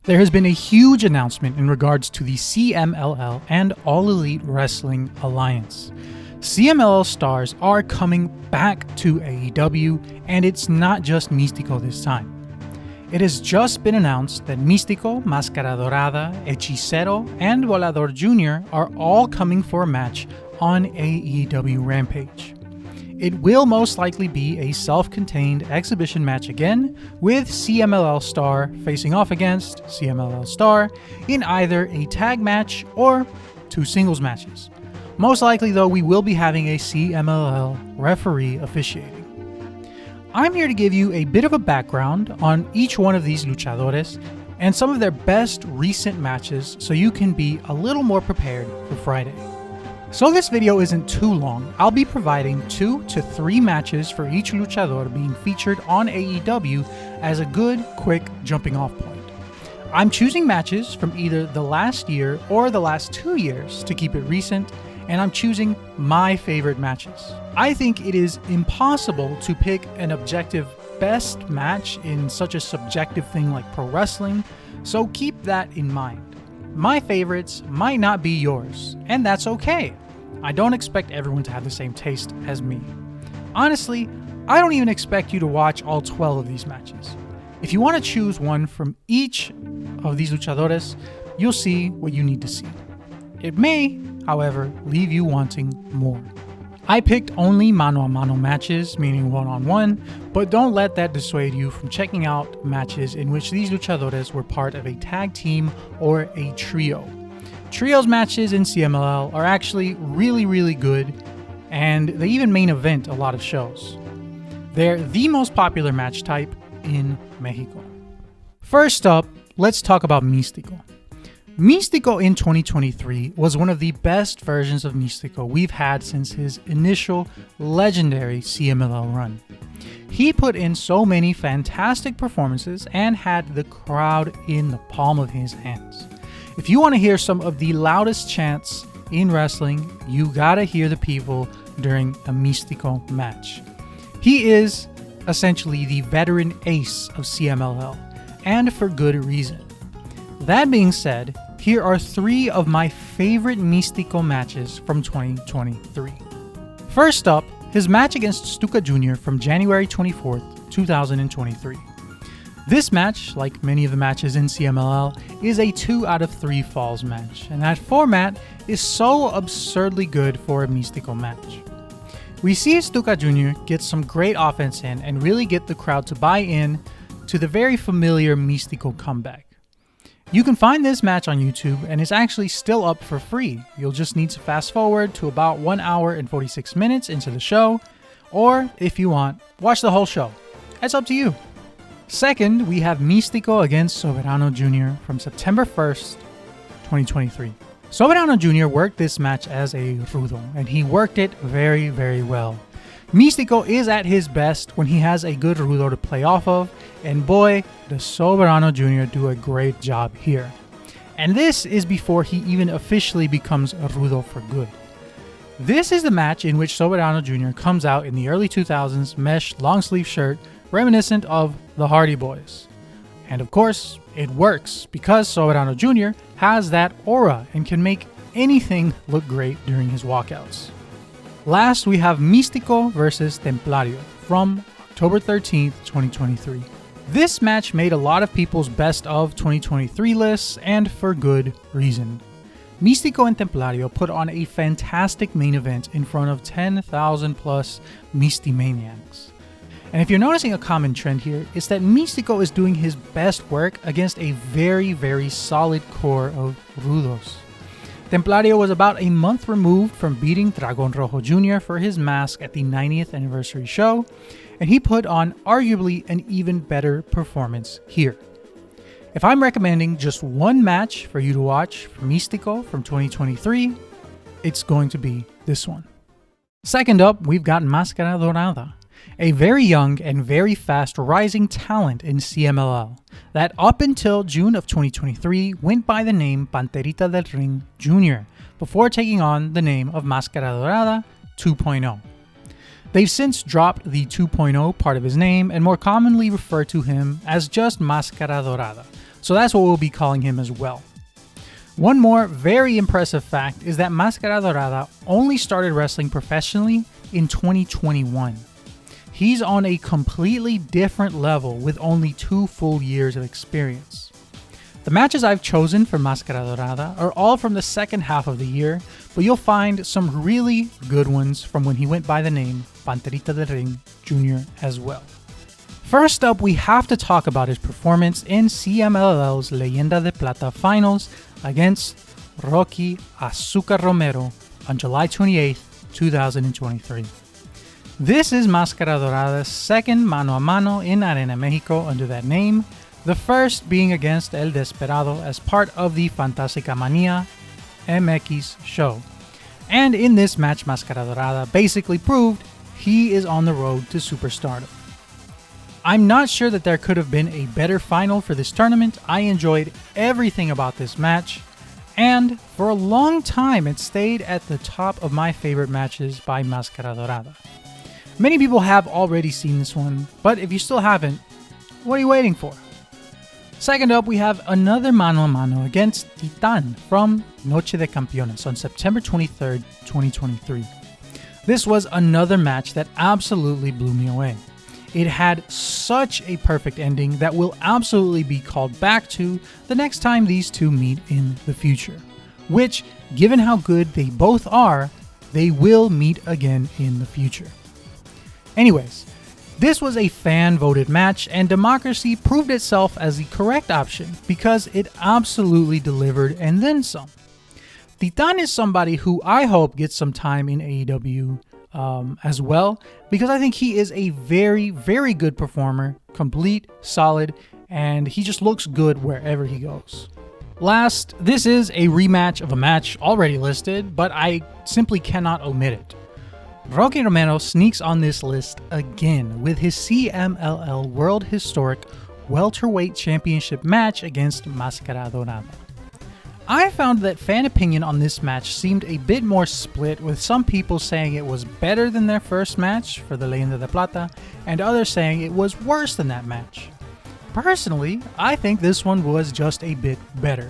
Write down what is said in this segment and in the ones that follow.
There has been a huge announcement in regards to the CMLL and All Elite Wrestling Alliance. CMLL stars are coming back to AEW, and it's not just Mistico this time. It has just been announced that Mistico, Mascara Dorada, Hechicero, and Volador Jr. are all coming for a match on AEW Rampage. It will most likely be a self-contained exhibition match again, with CMLL star facing off against CMLL star in either a tag match or 2 singles matches. Most likely though, we will be having a CMLL referee officiating. I'm here to give you a bit of a background on each one of these luchadores and some of their best recent matches so you can be a little more prepared for Friday. So this video isn't too long. I'll be providing 2 to 3 matches for each luchador being featured on AEW as a good, quick jumping off point. I'm choosing matches from either the last year or the last 2 years to keep it recent, and I'm choosing my favorite matches. I think it is impossible to pick an objective best match in such a subjective thing like pro wrestling, so keep that in mind. My favorites might not be yours, and that's okay. I don't expect everyone to have the same taste as me. Honestly, I don't even expect you to watch all 12 of these matches. If you want to choose one from each of these luchadores, you'll see what you need to see. It may, however, leave you wanting more. I picked only mano-a-mano matches, meaning one-on-one, but don't let that dissuade you from checking out matches in which these luchadores were part of a tag team or a trio. Trios matches in CMLL are actually really good, and they even main event a lot of shows. They're the most popular match type in Mexico. First up, let's talk about Mistico. Mistico in 2023 was one of the best versions of Mistico we've had since his initial legendary CMLL run. He put in so many fantastic performances and had the crowd in the palm of his hands. If you want to hear some of the loudest chants in wrestling, you gotta hear the people during a Mistico match. He is essentially the veteran ace of CMLL, and for good reason. That being said, here are 3 of my favorite Mistico matches from 2023. First up, his match against Stuka Jr. from January 24th, 2023. This match, like many of the matches in CMLL, is a 2 out of 3 falls match, and that format is so absurdly good for a Mistico match. We see Stuka Jr. get some great offense in and really get the crowd to buy in to the very familiar Mistico comeback. You can find this match on YouTube, and it's actually still up for free. You'll just need to fast forward to about 1 hour and 46 minutes into the show, or if you want, watch the whole show. It's up to you. Second, we have Mistico against Soberano Jr. from September 1st, 2023. Soberano Jr. worked this match as a rudo, and he worked it very well. Mistico is at his best when he has a good rudo to play off of, and boy, does Soberano Jr. do a great job here. And this is before he even officially becomes a rudo for good. This is the match in which Soberano Jr. comes out in the early 2000s mesh long sleeve shirt reminiscent of the Hardy Boys. And of course, it works because Soberano Jr. has that aura and can make anything look great during his walkouts. Last, we have Mistico versus Templario from October 13th, 2023. This match made a lot of people's best of 2023 lists, and for good reason. Mistico and Templario put on a fantastic main event in front of 10,000 plus Mistimaniacs. And if you're noticing a common trend here, it's that Mistico is doing his best work against a very solid core of rudos. Templario was about a month removed from beating Dragon Rojo Jr. for his mask at the 90th anniversary show, and he put on arguably an even better performance here. If I'm recommending just one match for you to watch for Mistico from 2023, it's going to be this one. Second up, we've got Mascara Dorada, a very young and very fast rising talent in CMLL that up until June of 2023 went by the name Panterita del Ring Jr. before taking on the name of Mascara Dorada 2.0. They've since dropped the 2.0 part of his name and more commonly refer to him as just Mascara Dorada, so that's what we'll be calling him as well. One more very impressive fact is that Mascara Dorada only started wrestling professionally in 2021. He's on a completely different level with only 2 full years of experience. The matches I've chosen for Mascara Dorada are all from the second half of the year, but you'll find some really good ones from when he went by the name Panterita del Ring Jr. as well. First up, we have to talk about his performance in CMLL's Leyenda de Plata finals against Rocky Azúcar Romero on July 28, 2023. This is Mascara Dorada's second mano a mano in Arena Mexico under that name, the first being against El Desperado as part of the Fantástica Manía MX show. And in this match, Mascara Dorada basically proved he is on the road to superstardom. I'm not sure that there could have been a better final for this tournament. I enjoyed everything about this match, and for a long time it stayed at the top of my favorite matches by Mascara Dorada. Many people have already seen this one, but if you still haven't, what are you waiting for? Second up, we have another mano a mano against Titan from Noche de Campeones on September 23rd, 2023. This was another match that absolutely blew me away. It had such a perfect ending that will absolutely be called back to the next time these two meet in the future, which, given how good they both are, they will meet again in the future. Anyways, this was a fan-voted match, and democracy proved itself as the correct option because it absolutely delivered and then some. Titan is somebody who I hope gets some time in AEW as well, because I think he is a very, very good performer, complete, solid, and he just looks good wherever he goes. Last, this is a rematch of a match already listed, but I simply cannot omit it. Rocky Romero sneaks on this list again with his CMLL World Historic Welterweight Championship match against Mascara Dorada. I found that fan opinion on this match seemed a bit more split, with some people saying it was better than their first match for the Leyenda de Plata, and others saying it was worse than that match. Personally, I think this one was just a bit better.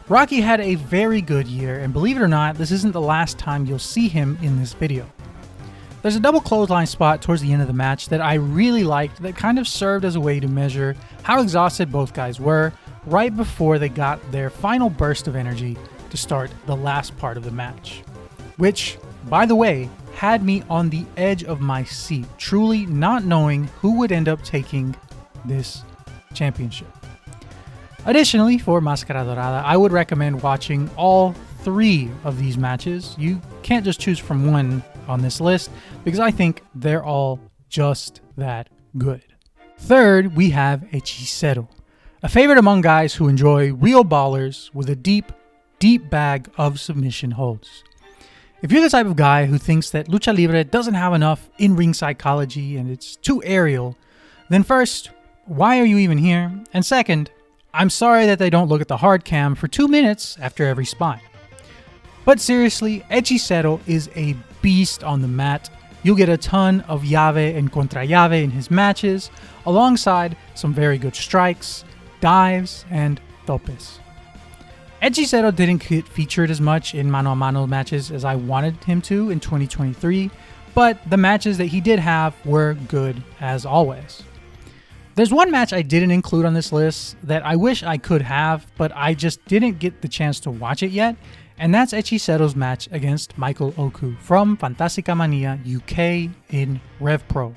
Rocky had a very good year, and believe it or not, this isn't the last time you'll see him in this video. There's a double clothesline spot towards the end of the match that I really liked that kind of served as a way to measure how exhausted both guys were right before they got their final burst of energy to start the last part of the match. Which, by the way, had me on the edge of my seat, truly not knowing who would end up taking this championship. Additionally, for Mascara Dorada, I would recommend watching all 3 of these matches. You can't just choose from one on this list because I think they're all just that good. Third, we have Hechicero, a favorite among guys who enjoy real ballers with a deep, deep bag of submission holds. If you're the type of guy who thinks that Lucha Libre doesn't have enough in-ring psychology and it's too aerial, then first, why are you even here? And second, I'm sorry that they don't look at the hard cam for 2 minutes after every spot. But seriously, Hechicero is a beast on the mat. You'll get a ton of llave and contra llave in his matches, alongside some very good strikes, dives, and topes. Hechicero didn't get featured as much in mano a mano matches as I wanted him to in 2023, but the matches that he did have were good as always. There's one match I didn't include on this list that I wish I could have, but I just didn't get the chance to watch it yet, and that's Hechicero's match against Michael Oku from Fantástica Manía UK in Rev Pro.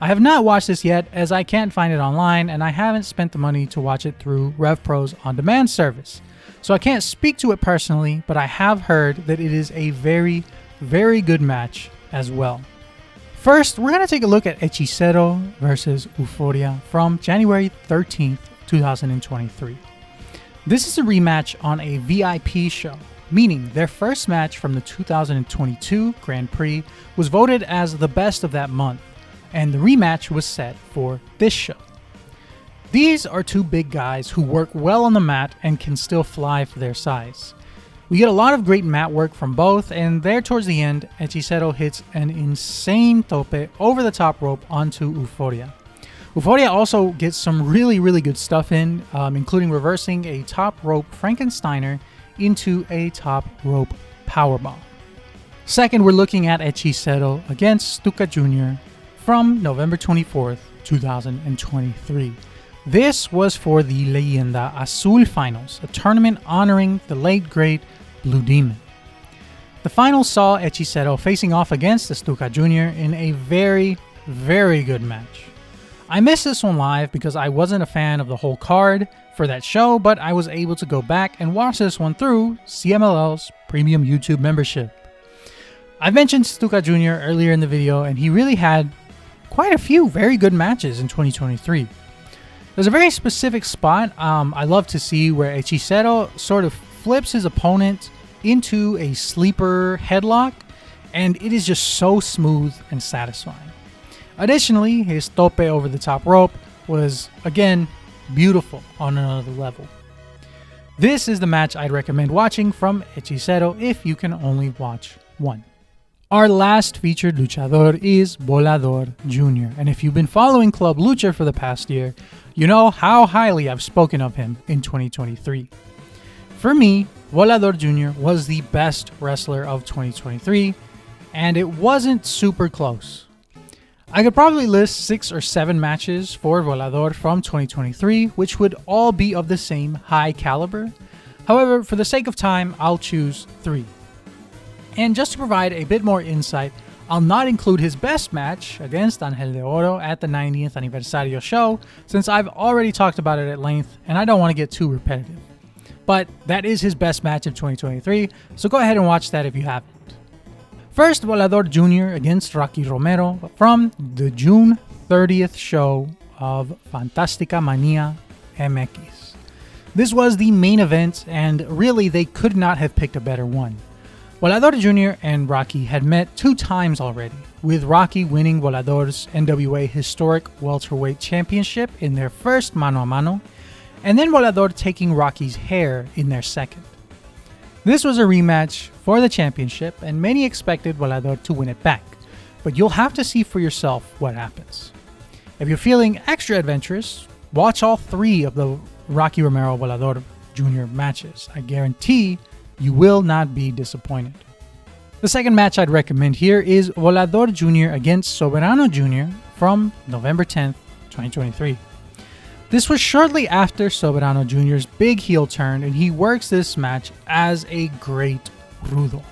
I have not watched this yet as I can't find it online, and I haven't spent the money to watch it through Rev Pro's on-demand service. So I can't speak to it personally, but I have heard that it is a very, very good match as well. First, we're going to take a look at Hechicero versus Euforia from January 13th, 2023. This is a rematch on a VIP show, meaning their first match from the 2022 Grand Prix was voted as the best of that month, and the rematch was set for this show. These are 2 big guys who work well on the mat and can still fly for their size. We get a lot of great mat work from both, and there towards the end, Hechicero hits an insane tope over the top rope onto Euforia, Euphoria also gets some really good stuff in, including reversing a top rope Frankensteiner into a top rope powerbomb. Second, we're looking at Hechicero against Stuka Jr. from November 24th, 2023. This was for the Leyenda Azul Finals, a tournament honoring the late great Blue Demon. The finals saw Hechicero facing off against Stuka Jr. in a very good match. I missed this one live because I wasn't a fan of the whole card for that show, but I was able to go back and watch this one through CMLL's premium YouTube membership. I mentioned Stuka Jr. earlier in the video, and he really had quite a few very good matches in 2023. There's a very specific spot I love to see where Hechicero sort of flips his opponent into a sleeper headlock, and it is just so smooth and satisfying. Additionally, his tope over the top rope was, again, beautiful on another level. This is the match I'd recommend watching from Hechicero if you can only watch one. Our last featured luchador is Volador Jr. And if you've been following Club Lucha for the past year, you know how highly I've spoken of him in 2023. For me, Volador Jr. was the best wrestler of 2023, and it wasn't super close. I could probably list 6 or 7 matches for Volador from 2023, which would all be of the same high caliber. However, for the sake of time, I'll choose 3. And just to provide a bit more insight, I'll not include his best match against Angel de Oro at the 90th Aniversario show, since I've already talked about it at length and I don't want to get too repetitive. But that is his best match of 2023, so go ahead and watch that if you haven't. First, Volador Jr. against Rocky Romero from the June 30th show of Fantástica Manía MX. This was the main event, and really they could not have picked a better one. Volador Jr. and Rocky had met 2 times already, with Rocky winning Volador's NWA Historic Welterweight Championship in their first mano a mano, and then Volador taking Rocky's hair in their second. This was a rematch for the championship, and many expected Volador to win it back, but you'll have to see for yourself what happens. If you're feeling extra adventurous, watch all 3 of the Rocky Romero Volador Jr. matches. I guarantee you will not be disappointed. The second match I'd recommend here is Volador Jr. against Soberano Jr. from November 10th, 2023. This was shortly after Soberano Jr.'s big heel turn, and he works this match as a great rudo.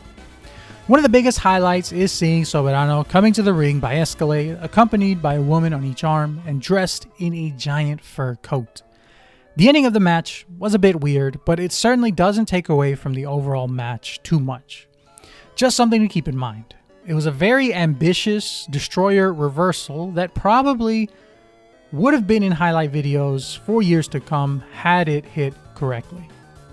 One of the biggest highlights is seeing Soberano coming to the ring by Escalade, accompanied by a woman on each arm and dressed in a giant fur coat. The ending of the match was a bit weird, but it certainly doesn't take away from the overall match too much. Just something to keep in mind. It was a very ambitious Destroyer reversal that probably would have been in highlight videos for years to come had it hit correctly.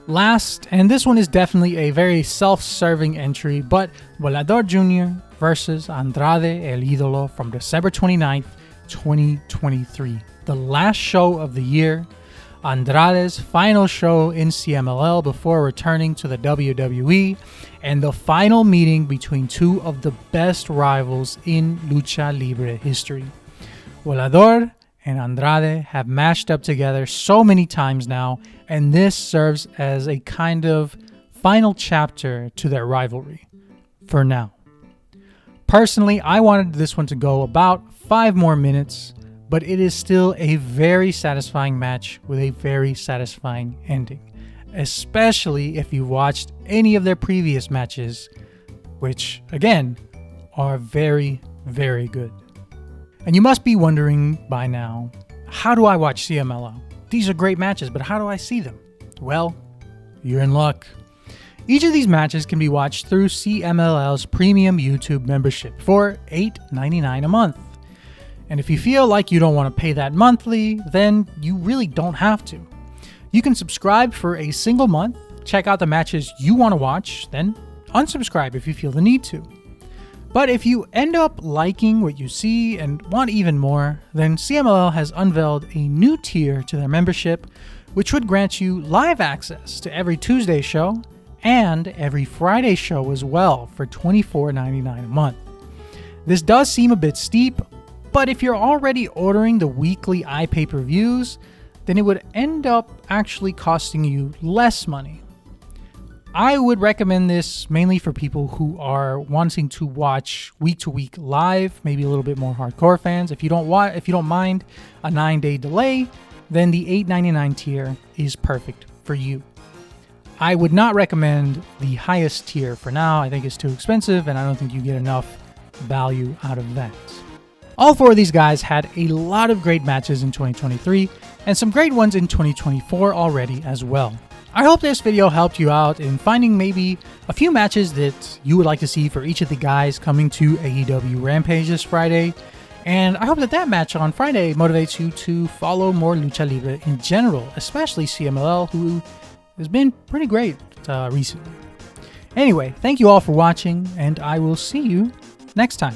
Last, and this one is definitely a very self-serving entry, but Volador Jr. versus Andrade El Idolo from December 29th, 2023. The last show of the year, Andrade's final show in CMLL before returning to the WWE, and the final meeting between 2 of the best rivals in Lucha Libre history. Volador and Andrade have matched up together so many times now, and this serves as a kind of final chapter to their rivalry, for now. Personally, I wanted this one to go about 5 more minutes, but it is still a very satisfying match with a very satisfying ending, especially if you've watched any of their previous matches, which, again, are very good. And you must be wondering by now, how do I watch CMLL? These are great matches, but how do I see them? Well, you're in luck. Each of these matches can be watched through CMLL's premium YouTube membership for $8.99 a month. And if you feel like you don't want to pay that monthly, then you really don't have to. You can subscribe for a single month, check out the matches you want to watch, then unsubscribe if you feel the need to. But if you end up liking what you see and want even more, then CMLL has unveiled a new tier to their membership, which would grant you live access to every Tuesday show and every Friday show as well for $24.99 a month. This does seem a bit steep, But if you're already ordering the weekly iPay-per-views, then it would end up actually costing you less money. I would recommend this mainly for people who are wanting to watch week to week live, maybe a little bit more hardcore fans. If you don't mind a 9-day delay, then the $8.99 tier is perfect for you. I would not recommend the highest tier for now. I think it's too expensive and I don't think you get enough value out of that. All four of these guys had a lot of great matches in 2023 and some great ones in 2024 already as well. I hope this video helped you out in finding maybe a few matches that you would like to see for each of the guys coming to AEW Rampage this Friday. And I hope that match on Friday motivates you to follow more Lucha Libre in general, especially CMLL, who has been pretty great recently. Anyway, thank you all for watching, and I will see you next time.